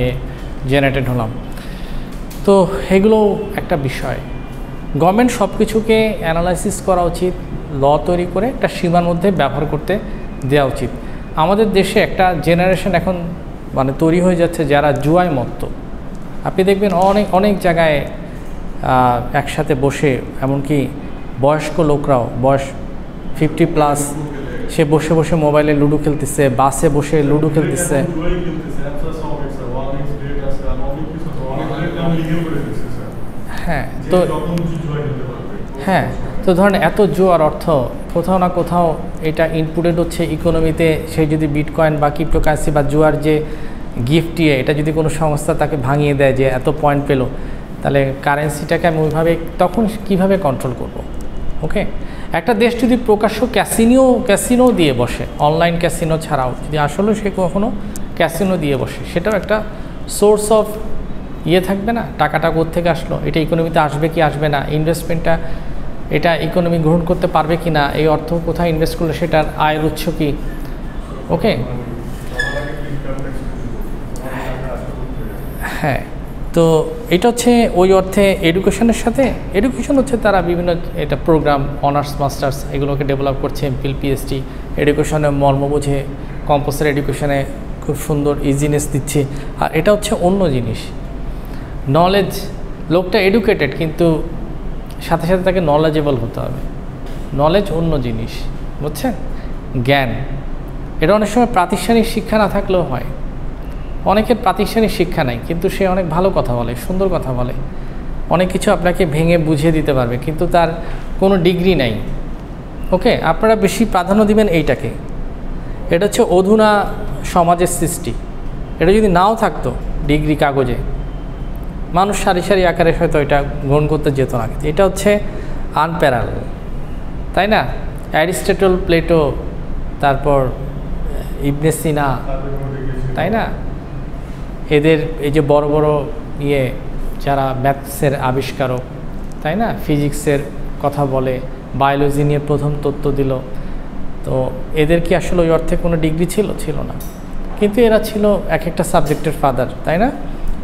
জেনারেটেড হলাম। তো এগুলো একটা বিষয়, গভর্নমেন্ট সব কিছুকে অ্যানালাইসিস করা উচিত, ল তৈরি করে একটা সীমার মধ্যে ব্যবহার করতে দেওয়া উচিত। আমাদের দেশে একটা জেনারেশন এখন মানে তৈরি হয়ে যাচ্ছে যারা জুয়ায় মত্ত। আপনি দেখবেন অনেক জায়গায় একসাথে বসে, এমনকি বয়স্ক লোকরাও, বয়স 50+, সে বসে বসে মোবাইলে লুডো খেলতেছে, বাসে বসে লুডো খেলতেছে। হ্যাঁ, তো ধরেন এত জুয়ার অর্থ কোথাও না কোথাও এটা ইনপুটেড হচ্ছে ইকোনমিতে। সে যদি বিটকয়েন বা ক্রিপ্টোকারেন্সি বা জুয়ার যে গিফট দিয়ে এটা যদি কোনো সংস্থা তাকে ভাঙিয়ে দেয় যে এত পয়েন্ট পেলো, তাহলে কারেন্সিটাকে আমি ওইভাবে তখন কিভাবে কন্ট্রোল করব? ওকে, একটা দেশ যদি প্রকাশ্য ক্যাসিনো দিয়ে বসে, অনলাইন ক্যাসিনো ছাড়াও যদি আসলে সে কখনো ক্যাসিনো দিয়ে বসে, সেটাও একটা সোর্স অফ থাকবে না, টাকাটা কোত্থেকে আসলো, এটা ইকোনমিতে আসবে কি আসবে না, ইনভেস্টমেন্টটা এটা ইকোনমি গ্রহণ করতে পারবে কি না, এই অর্থ কোথায় ইনভেস্ট করলে সেটার আয়ের উৎস কী। ওকে, হ্যাঁ, তো এটা হচ্ছে ওই অর্থে এডুকেশনের সাথে, এডুকেশন হচ্ছে তারা বিভিন্ন এটা প্রোগ্রাম, অনার্স, মাস্টার্স এগুলোকে ডেভেলপ করছে, এমফিল, পিএইচডি, এডুকেশনে মর্ম বুঝে, কম্পালসারি এডুকেশনে খুব সুন্দর ইজিনেস দিচ্ছে। আর এটা হচ্ছে অন্য জিনিস, নলেজ, লোকটা এডুকেটেড কিন্তু সাথে সাথে তাকে নলেজেবল হতে হবে। নলেজ অন্য জিনিস, বুঝছেন? জ্ঞান, এটা অনেক সময় প্রাতিষ্ঠানিক শিক্ষা না থাকলেও হয়। অনেকের প্রাতিষ্ঠানিক শিক্ষা নাই, কিন্তু সে অনেক ভালো কথা বলে, সুন্দর কথা বলে, অনেক কিছু আপনাকে ভেঙে বুঝিয়ে দিতে পারবে, কিন্তু তার কোনো ডিগ্রি নাই। ওকে, আপনারা বেশি প্রাধান্য দিবেন এইটাকে। এটা হচ্ছে অধুনা সমাজের সৃষ্টি। এটা যদি নাও থাকতো ডিগ্রি কাগজে, মানুষ সারি সারি আকারে হয়তো এটা গ্রহণ করতে যেত না। এটা হচ্ছে আনপ্যারাল, তাই না? অ্যারিস্টটল, প্লেটো, তারপর ইবনে সিনা, তাই না? এদের এই যে বড় বড় যারা ম্যাথসের আবিষ্কারক, তাই না, ফিজিক্সের কথা বলে, বায়োলজি নিয়ে প্রথম তত্ত্ব দিল, তো এদের কি আসলে ওই অর্থে কোনো ডিগ্রি ছিল না, কিন্তু এরা ছিল এক একটা সাবজেক্টের ফাদার, তাই না?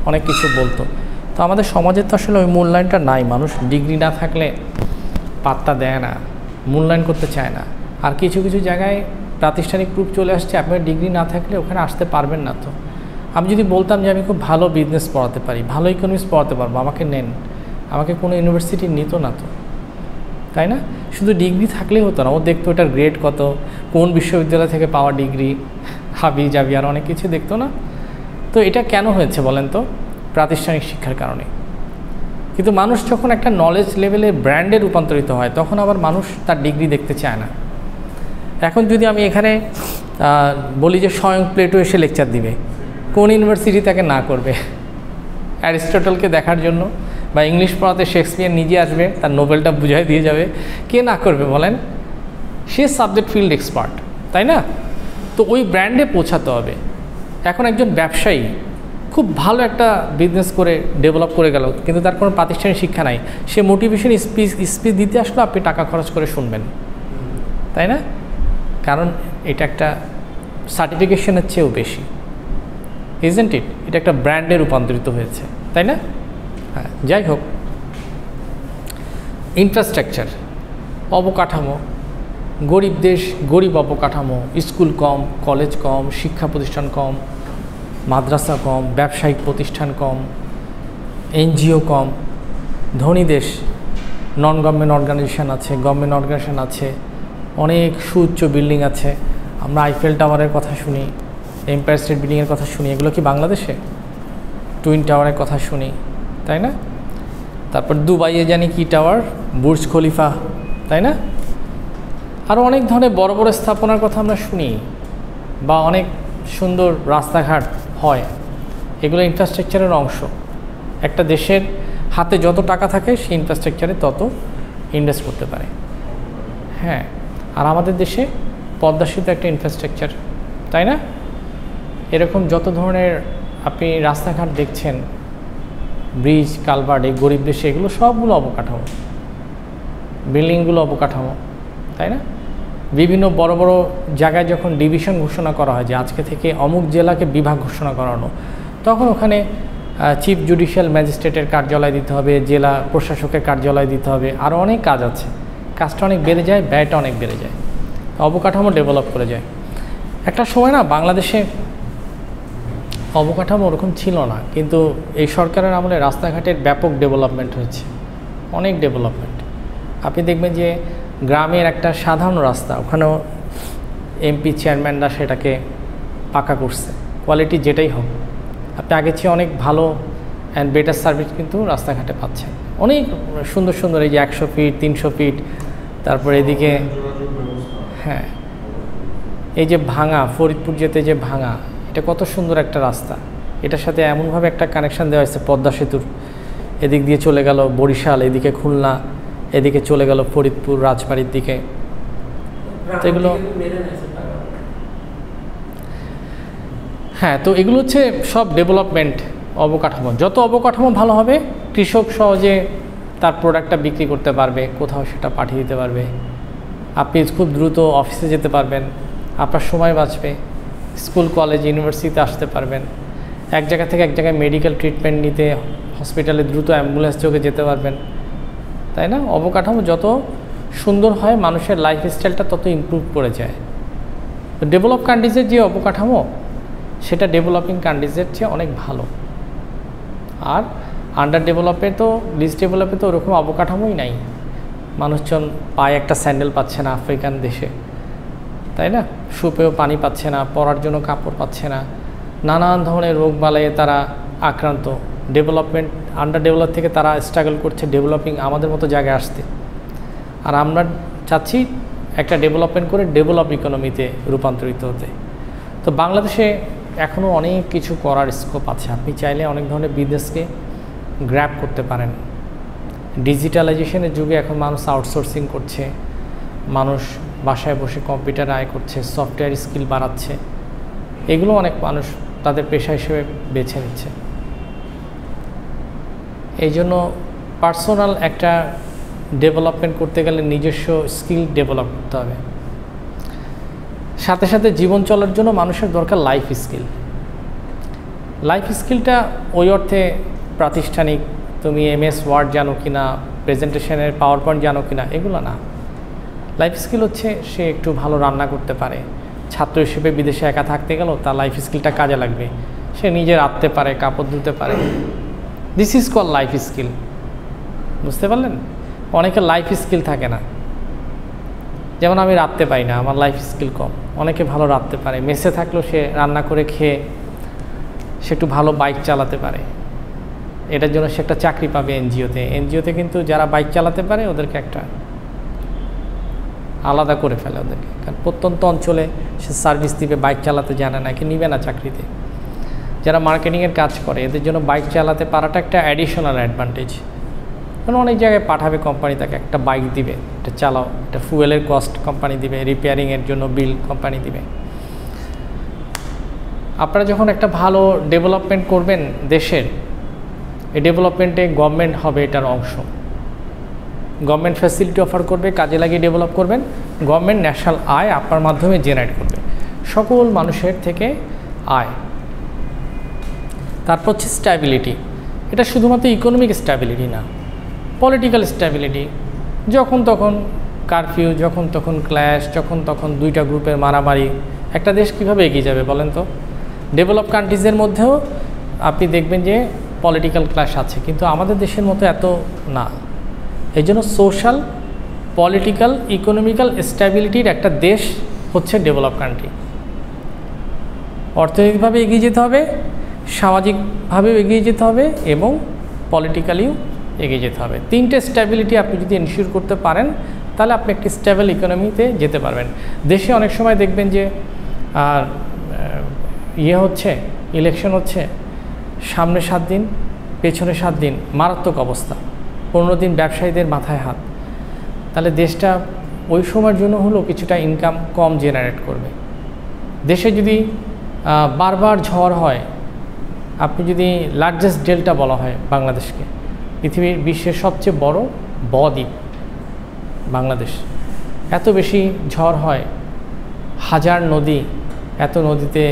অনেক কিছু বলতো। তো আমাদের সমাজে তো আসলে ওই মূল্যায়নটা নাই, মানুষ ডিগ্রি না থাকলে পাত্তা দেয় না, মূল্যায়ন করতে চায় না। আর কিছু কিছু জায়গায় প্রাতিষ্ঠানিক রূপ চলে আসছে, আপনার ডিগ্রি না থাকলে ওখানে আসতে পারবেন না। তো আমি যদি বলতাম যে আমি খুব ভালো বিজনেস পড়াতে পারি, ভালো ইকোনমিক্স পড়াতে পারবো, আমাকে নেন, আমাকে কোনো ইউনিভার্সিটি নিত না তো, তাই না? শুধু ডিগ্রি থাকলেই হতো না, ও দেখতো এটার গ্রেড কত, কোন বিশ্ববিদ্যালয় থেকে পাওয়া ডিগ্রি, হাবি জাবি আর অনেক কিছু দেখতো না। তো এটা কেন হয়েছে বলেন তো? প্রাতিষ্ঠানিক শিক্ষার কারণে। কিন্তু মানুষ যখন একটা নলেজ লেভেলে ব্র্যান্ডে রূপান্তরিত হয়, তখন আবার মানুষ তার ডিগ্রি দেখতে চায় না। এখন যদি আমি এখানে বলি যে স্বয়ং প্লেটো এসে লেকচার দিবে, কোন ইউনিভার্সিটি তাকে না করবে? অ্যারিস্টটলকে দেখার জন্য, বা ইংলিশ পড়াতে শেক্সপিয়ার নিজে আসবে, তার নোবেলটা বুঝাই দিয়ে যাবে, কে না করবে বলেন? সে সাবজেক্ট ফিল্ড এক্সপার্ট, তাই না? তো ওই ব্র্যান্ডে পৌঁছাতে হবে। এখন একজন ব্যবসায়ী খুব ভালো একটা বিজনেস করে ডেভেলপ করে গেল, কিন্তু তার কোনো প্রাতিষ্ঠানিক শিক্ষা নাই, সে মোটিভেশন স্পিচ দিতে আসলো, আপনি টাকা খরচ করে শুনবেন, তাই না? কারণ এটা একটা সার্টিফিকেশনের চেয়েও বেশি, ইজন্ট ইট? এটা একটা ব্র্যান্ডে রূপান্তরিত হয়েছে, তাই না? হ্যাঁ, যাই হোক, ইনফ্রাস্ট্রাকচার, অবকাঠামো, গরিব দেশ, গরিব অবকাঠামো, স্কুল কম, কলেজ কম, শিক্ষা প্রতিষ্ঠান কম, মাদ্রাসা কম, ব্যবসায়িক প্রতিষ্ঠান কম, এনজিও কম। ধনী দেশ, নন গভর্নমেন্ট অর্গানাইজেশন আছে, গভর্নমেন্ট অর্গানাইজেশন আছে, অনেক সুউচ্চ বিল্ডিং আছে। আমরা আইফেল টাওয়ারের কথা শুনি, এম্পায়ার স্টেট বিল্ডিংয়ের কথা শুনি, এগুলো কি বাংলাদেশে? টুইন টাওয়ারের কথা শুনি, তাই না? তারপর দুবাইয়ে জানি কি টাওয়ার, বুর্জ খলিফা, তাই না? আরও অনেক ধরনের বড় বড় স্থাপনার কথা আমরা শুনি, বা অনেক সুন্দর রাস্তাঘাট হয়, এগুলো ইনফ্রাস্ট্রাকচারের অংশ। একটা দেশের হাতে যত টাকা থাকে সেই ইনফ্রাস্ট্রাকচারে তত ইনভেস্ট করতে পারে। হ্যাঁ, আর আমাদের দেশে পদ্মা সেতু একটা ইনফ্রাস্ট্রাকচার, তাই না? এরকম যত ধরনের আপনি রাস্তাঘাট দেখছেন, ব্রিজ, কালভার্ট, এই গরিব দেশে এগুলো সবগুলো অবকাঠামো, বিল্ডিংগুলো অবকাঠামো, তাই না? বিভিন্ন বড় বড় জায়গায় যখন ডিভিশন ঘোষণা করা হয় যে আজকে থেকে অমুক জেলাকে বিভাগ ঘোষণা করানো, তখন ওখানে চিফ জুডিশিয়াল ম্যাজিস্ট্রেটের কার্যালয় দিতে হবে, জেলা প্রশাসকের কার্যালয় দিতে হবে, আরও অনেক কাজ আছে। কাজটা অনেক বেড়ে যায়, ব্যয়টা অনেক বেড়ে যায়, অবকাঠামো ডেভেলপ করে যায়। একটা সময় না বাংলাদেশে অবকাঠামো ওরকম ছিল না, কিন্তু এই সরকারের আমলে রাস্তাঘাটের ব্যাপক ডেভেলপমেন্ট হয়েছে, অনেক ডেভেলপমেন্ট। আপনি দেখবেন যে গ্রামের একটা সাধারণ রাস্তা, ওখানেও এমপি চেয়ারম্যানরা সেটাকে পাকা করছে, কোয়ালিটি যেটাই হোক। আপনি আগের চেয়ে অনেক ভালো অ্যান্ড বেটার সার্ভিস কিন্তু রাস্তাঘাটে পাচ্ছেন, অনেক সুন্দর সুন্দর, এই যে 100 ফিট, 300 ফিট। তারপরে এদিকে হ্যাঁ, এই যে ভাঙা, ফরিদপুর যেতে যে ভাঙা, এটা কত সুন্দর একটা রাস্তা। এটার সাথে এমনভাবে একটা কানেকশান দেওয়া হয়েছে পদ্মা সেতুর, এদিক দিয়ে চলে গেল বরিশাল, এদিকে খুলনা, এদিকে চলে গেল ফরিদপুর, রাজবাড়ির দিকে। তো এগুলো হ্যাঁ, তো এগুলো হচ্ছে সব ডেভেলপমেন্ট অবকাঠামো। যত অবকাঠামো ভালো হবে, কৃষক সহজে তার প্রোডাক্টটা বিক্রি করতে পারবে, কোথাও সেটা পাঠিয়ে দিতে পারবে, আপনি খুব দ্রুত অফিসে যেতে পারবেন, আপনার সময় বাঁচবে, স্কুল, কলেজ, ইউনিভার্সিটিতে আসতে পারবেন, এক জায়গা থেকে এক জায়গায় মেডিকেল ট্রিটমেন্ট নিতে হসপিটালে দ্রুত অ্যাম্বুলেন্স যোগে যেতে পারবেন, তাই না? অবকাঠামো যত সুন্দর হয়, মানুষের লাইফস্টাইলটা তত ইমপ্রুভ করে যায়। তো ডেভেলপ কান্ট্রিজের যে অবকাঠামো, সেটা ডেভেলপিং কান্ট্রিজের চেয়ে অনেক ভালো। আর আন্ডার ডেভেলপে তো, লিস্ট ডেভেলপে তো ওরকম অবকাঠামোই নাই। মানুষজন পায়ে একটা স্যান্ডেল পাচ্ছে না আফ্রিকান দেশে, তাই না? সুপেও পানি পাচ্ছে না, পরার জন্য কাপড় পাচ্ছে না, নানান ধরনের রোগ বালাইয়ে তারা আক্রান্ত। ডেভেলপমেন্ট, আন্ডার ডেভেলপ থেকে তারা স্ট্রাগল করছে ডেভেলপিং আমাদের মতো জায়গায় আসতে। আর আমরা চাচ্ছি একটা ডেভেলপমেন্ট করে ডেভেলপ ইকোনমিতে রূপান্তরিত হতে। তো বাংলাদেশে এখনও অনেক কিছু করার স্কোপ আছে। আপনি চাইলে অনেক ধরনের বিজনেসকে গ্র্যাব করতে পারেন। ডিজিটালাইজেশনের যুগে এখন মানুষ আউটসোর্সিং করছে, মানুষ বাসায় বসে কম্পিউটার আয় করছে, সফটওয়্যার স্কিল বাড়াচ্ছে, এগুলো অনেক মানুষ তাদের পেশা হিসেবে বেছে নিচ্ছে। এই জন্য পার্সোনাল একটা ডেভেলপমেন্ট করতে গেলে নিজস্ব স্কিল ডেভেলপ করতে হবে। সাথে সাথে জীবন চলার জন্য মানুষের দরকার লাইফ স্কিল। লাইফ স্কিলটা ওই অর্থে প্রাতিষ্ঠানিক, তুমি MS ওয়ার্ড জানো কি না, প্রেজেন্টেশনের পাওয়ার পয়েন্ট জানো কি না, এগুলো না। লাইফ স্কিল হচ্ছে সে একটু ভালো রান্না করতে পারে, ছাত্র হিসেবে বিদেশে একা থাকতে গেল, তার লাইফ স্কিলটা কাজে লাগবে। সে নিজে রাঁধতে পারে, কাপড় ধুতে পারে। This is call life skill. বুঝতে পারলেন? অনেকের লাইফ স্কিল থাকে না। যেমন আমি রাঁধতে পারি না, আমার লাইফ স্কিল কম। অনেকে ভালো রাঁধতে পারে, মেসে থাকলেও সে রান্না করে খেয়ে সে একটু ভালো বাইক চালাতে পারে। এটার জন্য সে একটা চাকরি পাবে এনজিওতে কিন্তু যারা বাইক চালাতে পারে ওদেরকে একটা আলাদা করে ফেলে ওদেরকে, কারণ প্রত্যন্ত অঞ্চলে সে সার্ভিস দিবে, বাইক চালাতে জানে না, কি নিবে না চাকরিতে। যারা মার্কেটিংয়ের কাজ করে এদের জন্য বাইক চালাতে পারাটা একটা অ্যাডিশনাল অ্যাডভান্টেজ। কারণ অনেক জায়গায় পাঠাবে কোম্পানি, তাকে একটা বাইক দিবে, এটা চালাও, এটা ফুয়েলের কস্ট কোম্পানি দিবে, রিপেয়ারিংয়ের জন্য বিল কোম্পানি দিবে। আপনারা যখন একটা ভালো ডেভেলপমেন্ট করবেন দেশের, এই ডেভেলপমেন্টে গভর্নমেন্ট হবে এটার অংশ। গভর্নমেন্ট ফ্যাসিলিটি অফার করবে, কাজে লাগিয়ে ডেভেলপ করবেন। গভর্নমেন্ট ন্যাশনাল আয় আপনার মাধ্যমে জেনারেট করবে, সকল মানুষের থেকে আয়। তারপর হচ্ছে স্ট্যাবিলিটি। এটা শুধুমাত্র ইকোনমিক স্ট্যাবিলিটি না, পলিটিক্যাল স্ট্যাবিলিটি। যখন তখন কারফিউ, যখন তখন ক্ল্যাশ, যখন তখন দুইটা গ্রুপের মারামারি, একটা দেশ কীভাবে এগিয়ে যাবে বলেন তো? ডেভেলপ কান্ট্রিজের মধ্যেও আপনি দেখবেন যে পলিটিক্যাল ক্ল্যাশ আছে, কিন্তু আমাদের দেশের মতো এত না। এই জন্য সোশ্যাল, পলিটিক্যাল, ইকোনমিক্যাল স্ট্যাবিলিটির একটা দেশ হচ্ছে ডেভেলপ কান্ট্রি। অর্থনৈতিকভাবে এগিয়ে যেতে হবে, সামাজিকভাবেও এগিয়ে যেতে হবে এবং পলিটিক্যালিও এগিয়ে যেতে হবে। তিনটে স্ট্যাবিলিটি আপনি যদি এনশিওর করতে পারেন তাহলে আপনি একটি স্টেবল ইকোনমিতে যেতে পারবেন। দেশে অনেক সময় দেখবেন যে হচ্ছে ইলেকশন হচ্ছে, সামনে 7 দিন, পেছনে 7 দিন মারাত্মক অবস্থা, 15 দিন ব্যবসায়ীদের মাথায় হাত। তাহলে দেশটা ওই সময়ের জন্য হলেও কিছুটা ইনকাম কম জেনারেট করবে। দেশে যদি বারবার ঝড় হয়, আপনি যদি লার্জেস্ট ডেল্টা বলা হয় বাংলাদেশকে, পৃথিবীর বিশ্বের সবচেয়ে বড় বদ্বীপ বাংলাদেশ, এত বেশি ঝড় হয়, হাজার নদী, এত নদীতে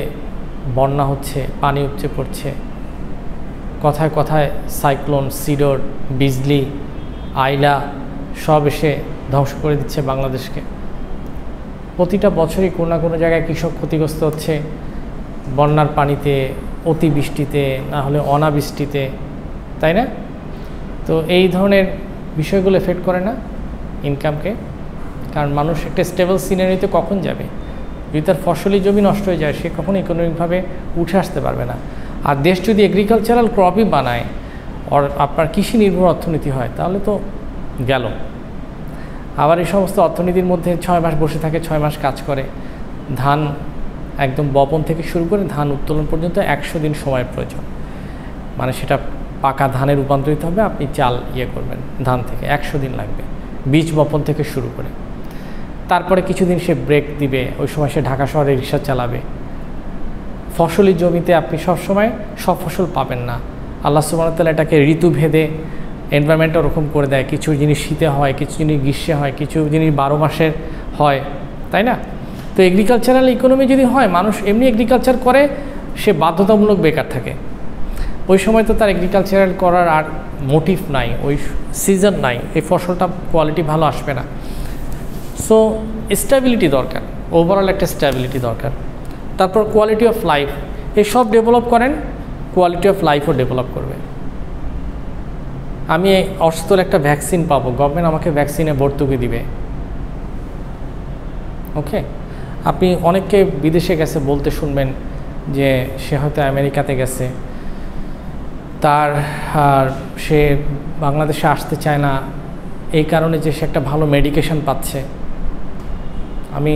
বন্যা হচ্ছে, পানি উপচে পড়ছে, কথায় কথায় সাইক্লোন, সিডর, বিজলি, আইলা সব এসে ধ্বংস করে দিচ্ছে বাংলাদেশকে। প্রতিটা বছরই কোনো না কোনো জায়গায় কৃষক ক্ষতিগ্রস্ত হচ্ছে বন্যার পানিতে, অতিবৃষ্টিতে, না হলে অনাবৃষ্টিতে, তাই না? তো এই ধরনের বিষয়গুলো এফেক্ট করে না ইনকামকে? কারণ মানুষ একটা স্টেবল সিনারিতে কখন যাবে? যদি তার ফসলি জমি নষ্ট হয়ে যায়, সে কখনো ইকোনমিকভাবে উঠে আসতে পারবে না। আর দেশ যদি এগ্রিকালচারাল ক্রপই বানায়, আপনার কৃষি নির্ভর অর্থনীতি হয়, তাহলে তো গেল। আবার এই সমস্ত অর্থনীতির মধ্যে 6 মাস বসে থাকে, 6 মাস কাজ করে। ধান একদম বপন থেকে শুরু করে ধান উত্তোলন পর্যন্ত 100 দিন সময়ের প্রয়োজন। মানে সেটা পাকা ধানে রূপান্তরিত হবে, আপনি চাল করবেন ধান থেকে 100 দিন লাগবে, বীজ বপন থেকে শুরু করে। তারপরে কিছুদিন সে ব্রেক দিবে, ওই সময় সে ঢাকা শহরে রিক্সা চালাবে। ফসলি জমিতে আপনি সবসময় সব ফসল পাবেন না। আল্লাহ সুবহানাহু ওয়া তাআলা এটাকে ঋতুভেদে এনভায়রনমেন্ট ওরকম করে দেয়। কিছু জিনিস শীতে হয়, কিছু জিনিস গ্রীষ্মে হয়, কিছু জিনিস 12 মাসের হয়, তাই না? তো এগ্রিকালচারাল ইকোনমি যদি হয়, মানুষ এমনি এগ্রিকালচার করে, সে বাধ্যতামূলক বেকার থাকে। ওই সময় তো তার এগ্রিকালচারাল করার আর মোটিভ নাই, ওই সিজন নাই, এই ফসলটা কোয়ালিটি ভালো আসবে না। সো স্টেবিলিটি দরকার, ওভারঅল একটা স্টেবিলিটি দরকার। তারপর কোয়ালিটি অফ লাইফ, এসব ডেভেলপ করেন, কোয়ালিটি অফ লাইফও ডেভেলপ করবে। আমি অসুস্থর একটা ভ্যাকসিন পাবো, গভর্নমেন্ট আমাকে ভ্যাকসিনে ভর্তুকি দিবে। ওকে, আপনি অনেককে বিদেশে গেছে বলতে শুনবেন যে সে হয়তো আমেরিকাতে গেছে, তার সে বাংলাদেশে আসতে চায় না এই কারণে যে সে একটা ভালো মেডিকেশন পাচ্ছে। আমি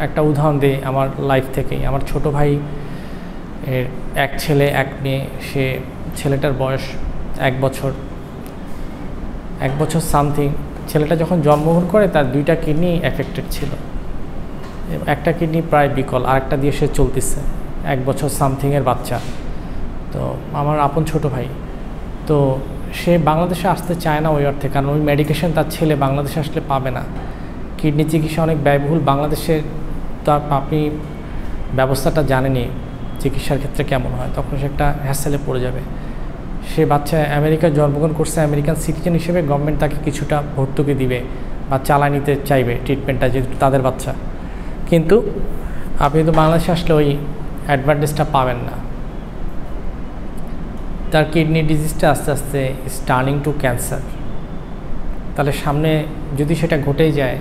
একটা উদাহরণ দিই আমার লাইফ থেকেই। আমার ছোট ভাই এর 1 ছেলে 1 মেয়ে, সে ছেলেটার বয়স 1 বছর সামথিং। ছেলেটা যখন জন্মগ্রহণ করে তার 2টা কিডনি এফেক্টেড ছিল, একটা কিডনি প্রায় বিকল, আরেকটা দিয়ে সে চলতেছে, 1 বছর সামথিংয়ের বাচ্চা। তো আমার আপন ছোট ভাই, তো সে বাংলাদেশে আসতে চায় না ওই অর্থে, কারণ ওই মেডিকেশন তার ছেলে বাংলাদেশে আসলে পাবে না। কিডনি চিকিৎসা অনেক ব্যয়বহুল, বাংলাদেশের তো আপনি ব্যবস্থাটা জানেনি চিকিৎসার ক্ষেত্রে কেমন হয়, তখন সে একটা হ্যাসেলে পড়ে যাবে। সে বাচ্চা আমেরিকায় জন্মগ্রহণ করছে, আমেরিকান সিটিজেন হিসেবে গভর্নমেন্ট তাকে কিছুটা ভর্তুকি দিবে বা চালা নিতে চাইবে ট্রিটমেন্টটা, যেহেতু তাদের বাচ্চা। কিন্তু আপনি তো বাংলাদেশে আসলে ওই অ্যাডভান্টেজটা পাবেন না। তার কিডনি ডিজিজটা আস্তে আস্তে ইজ টার্নিং টু ক্যান্সার, তাহলে সামনে যদি সেটা ঘটেই যায়,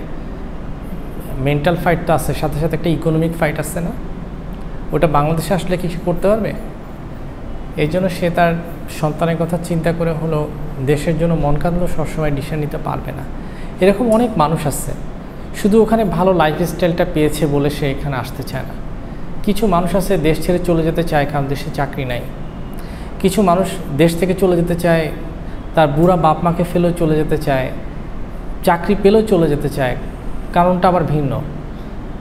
মেন্টাল ফাইট তো আছে, সাথে সাথে একটা ইকোনমিক ফাইট আসছে না, ওটা বাংলাদেশে আসলে কিছু করতে পারবে? এই জন্য সে তার সন্তানের কথা চিন্তা করে হলো দেশের জন্য মন কাঁদলেও সবসময় ডিসিশন নিতে পারবে না। এরকম অনেক মানুষ আছে, শুধু ওখানে ভালো লাইফস্টাইলটা পেয়েছে বলে সে এখানে আসতে চায় না। কিছু মানুষ আছে দেশ ছেড়ে চলে যেতে চায় কারণ দেশে চাকরি নাই। কিছু মানুষ দেশ থেকে চলে যেতে চায়, তার বুড়া বাপ মাকে ফেলেও চলে যেতে চায়, চাকরি পেলেও চলে যেতে চায়, কারণটা আবার ভিন্ন।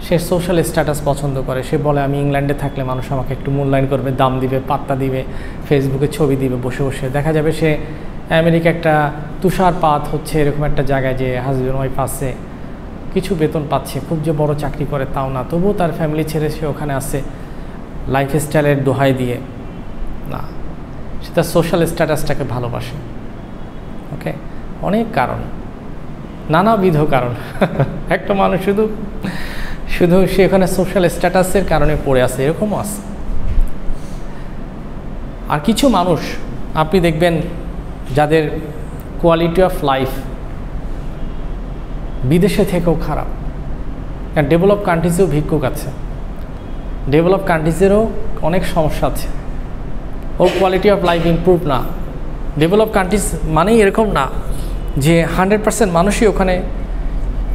সে সোশ্যাল স্ট্যাটাস পছন্দ করে, সে বলে আমি ইংল্যান্ডে থাকলে মানুষ আমাকে একটু মূল্যায়ন করবে, দাম দিবে, পাত্তা দিবে, ফেসবুকে ছবি দিবে বসে বসে। দেখা যাবে সে আমেরিকা একটা তুষারপাত হচ্ছে এরকম একটা জায়গায়, যে হাজব্যান্ড ওয়াইফ আছে, কিছু বেতন পাচ্ছে, খুব যে বড় চাকরি করে তাও না, তবুও তার ফ্যামিলি ছেড়ে সে ওখানে আসে লাইফস্টাইলের দোহাই দিয়ে না, সে তার সোশ্যাল স্ট্যাটাসটাকে ভালোবাসে। ওকে, অনেক কারণ, নানাবিধ কারণ। একটা মানুষ শুধু সে এখানে সোশ্যাল স্ট্যাটাসের কারণে পড়ে আছে, এরকমও আছে। আর কিছু মানুষ আপনি দেখবেন যাদের কোয়ালিটি অফ লাইফ বিদেশে থেকেও খারাপ, কারণ ডেভেলপ কান্ট্রিজেও ভিক্ষুক আছে, ডেভেলপ কান্ট্রিজেরও অনেক সমস্যা আছে, ওর কোয়ালিটি অফ লাইফ ইমপ্রুভ না। ডেভেলপ কান্ট্রিজ মানেই এরকম না যে 100% মানুষই ওখানে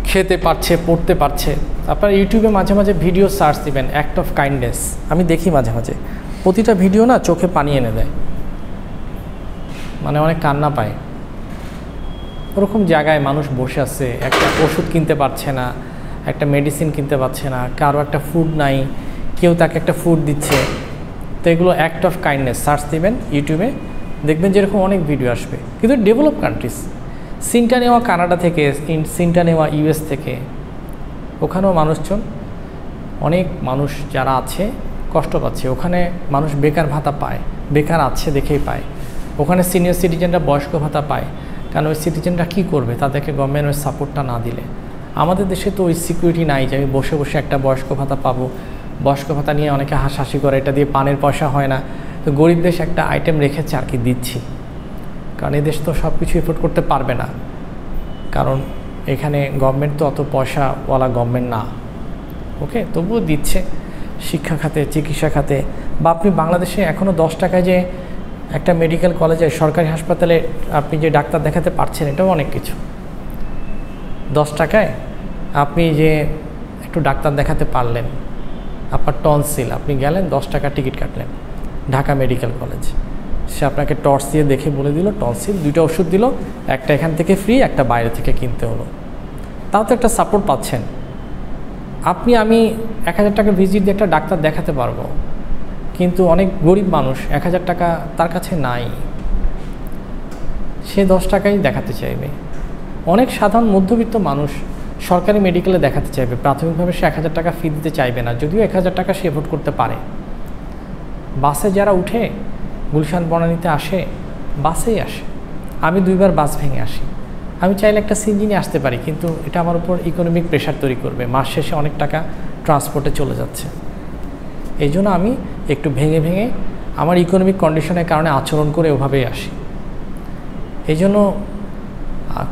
খেতে পারছে, পড়তে পারছে। আপনারা ইউটিউবে মাঝে মাঝে ভিডিও সার্চ দিবেন, অ্যাক্ট অফ কাইন্ডনেস, আমি দেখি মাঝে মাঝে, প্রতিটা ভিডিও না চোখে পানি এনে দেয়, মানে অনেক কান্না পায়। ওরকম জায়গায় মানুষ বসে আছে, একটা ওষুধ কিনতে পারছে না, একটা মেডিসিন কিনতে পারছে না, কারো একটা ফুড নাই, কেউ তাকে একটা ফুড দিচ্ছে। তো এগুলো অ্যাক্ট অফ কাইন্ডনেস, সার্চ দিবেন ইউটিউবে, দেখবেন যেরকম অনেক ভিডিও আসবে। কিন্তু ডেভেলপ কান্ট্রিজ, সিনটা নেওয়া কানাডা থেকে, সিনটা নেওয়া ইউএস থেকে, ওখানেও মানুষজন, অনেক মানুষ যারা আছে কষ্ট পাচ্ছে। ওখানে মানুষ বেকার ভাতা পায়, বেকার আছে দেখেই পায়। ওখানে সিনিয়র সিটিজেনরা বয়স্ক ভাতা পায়, কারণ ওই সিটিজেনরা কী করবে তাদেরকে গভর্নমেন্ট ওই সাপোর্টটা না দিলে। আমাদের দেশে তো ওই সিকিউরিটি নাই যে আমি বসে বসে একটা বয়স্ক ভাতা পাবো। বয়স্ক ভাতা নিয়ে অনেকে হাসাহাসি করে, এটা দিয়ে পানের পয়সা হয় না। তো গরিব দেশ একটা আইটেম রেখেছে আর কি, দিচ্ছি, কারণ এই দেশ তো সব কিছু এফোর্ড করতে পারবে না, কারণ এখানে গভর্নমেন্ট তো অত পয়সাওয়ালা গভর্নমেন্ট না। ওকে, তবুও দিচ্ছে শিক্ষা খাতে, চিকিৎসা খাতে। বা আপনি বাংলাদেশে এখনও 10 টাকায় যে একটা মেডিকেল কলেজে, সরকারি হাসপাতালে আপনি যে ডাক্তার দেখাতে পারছেন, এটাও অনেক কিছু। 10 টাকায় আপনি যে একটু ডাক্তার দেখাতে পারলেন, আপনার টনসিল, আপনি গেলেন 10 টাকা টিকিট কাটলেন ঢাকা মেডিকেল কলেজ, সে আপনাকে টর্চ দিয়ে দেখে বলে দিল টনসিল, 2টা ওষুধ দিল, একটা এখান থেকে ফ্রি, একটা বাইরে থেকে কিনতে হলো। তাও তো একটা সাপোর্ট পাচ্ছেন। আমি 1000 টাকা ভিজিট দিয়ে একটা ডাক্তার দেখাতে পারবো, কিন্তু অনেক গরিব মানুষ 1000 টাকা তার কাছে নাই, সে 10 টাকাই দেখাতে চাইবে। অনেক সাধারণ মধ্যবিত্ত মানুষ সরকারি মেডিকেলে দেখাতে চাইবে, প্রাথমিকভাবে সে 1000 টাকা ফি দিতে চাইবে না, যদিও 1000 টাকা সে এফোর্ড করতে পারে। বাসে যারা উঠে গুলশান বনানীতে আসে, বাসেই আসে। আমি 2বার বাস ভেঙে আসি, আমি চাইলে একটা সিএনজি নিয়ে আসতে পারি, কিন্তু এটা আমার উপর ইকোনমিক প্রেশার তৈরি করবে, মাস শেষে অনেক টাকা ট্রান্সপোর্টে চলে যাচ্ছে। এই জন্য আমি একটু ভেঙে ভেঙে আমার ইকোনমিক কন্ডিশনের কারণে আচরণ করে ওভাবেই আসি। এই জন্য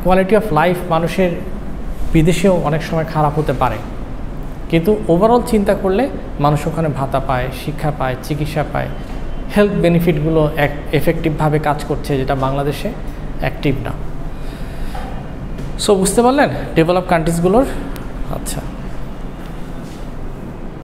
কোয়ালিটি অফ লাইফ মানুষের বিদেশেও অনেক সময় খারাপ হতে পারে, কিন্তু ওভারঅল চিন্তা করলে মানুষ ওখানে ভাতা পায়, শিক্ষা পায়, চিকিৎসা পায়, হেলথ বেনিফিটগুলো এফেক্টিভভাবে কাজ করছে, যেটা বাংলাদেশে অ্যাক্টিভ না। সো বুঝতে পারলেন ডেভেলপ কান্ট্রিজগুলোর। আচ্ছা।